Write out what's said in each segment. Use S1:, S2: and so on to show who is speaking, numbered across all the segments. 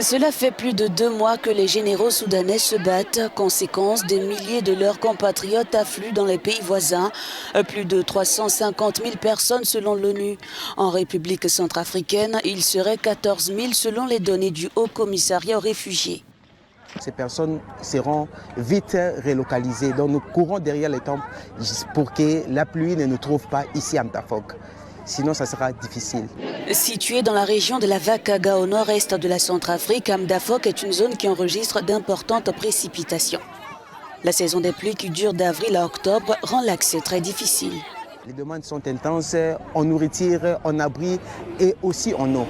S1: Cela fait plus de 2 mois que les généraux soudanais se battent. Conséquence, des milliers de leurs compatriotes affluent dans les pays voisins. Plus de 350 000 personnes selon l'ONU. En République centrafricaine, il serait 14 000 selon les données du Haut Commissariat aux réfugiés.
S2: Ces personnes seront vite relocalisées. Donc nous courons derrière les temples pour que la pluie ne nous trouve pas ici à Mtafok. Sinon, ça sera difficile.
S1: Située dans la région de la Vakaga au nord-est de la Centrafrique, Mdafok est une zone qui enregistre d'importantes précipitations. La saison des pluies qui dure d'avril à octobre rend l'accès très difficile.
S2: Les demandes sont intenses en nourriture, en abri et aussi en eau.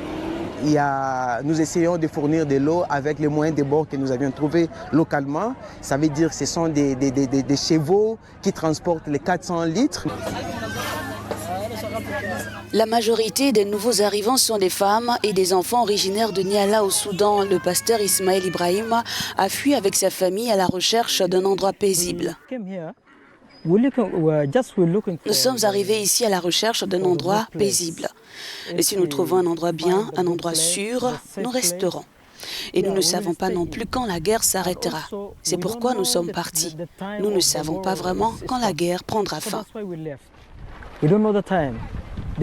S2: Nous essayons de fournir de l'eau avec les moyens de bord que nous avions trouvés localement. Ça veut dire que ce sont des chevaux qui transportent les 400 litres.
S1: La majorité des nouveaux arrivants sont des femmes et des enfants originaires de Niala au Soudan. Le pasteur Ismaël Ibrahim a fui avec sa famille à la recherche d'un endroit paisible. Nous sommes arrivés ici à la recherche d'un endroit paisible. Et si nous trouvons un endroit bien, un endroit sûr, nous resterons. Et nous ne savons pas non plus quand la guerre s'arrêtera. C'est pourquoi nous sommes partis. Nous ne savons pas vraiment quand la guerre prendra fin.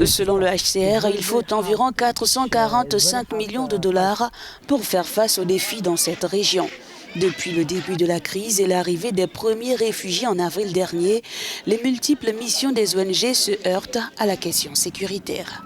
S1: Selon le HCR, il faut environ 445 millions de dollars pour faire face aux défis dans cette région. Depuis le début de la crise et l'arrivée des premiers réfugiés en avril dernier, les multiples missions des ONG se heurtent à la question sécuritaire.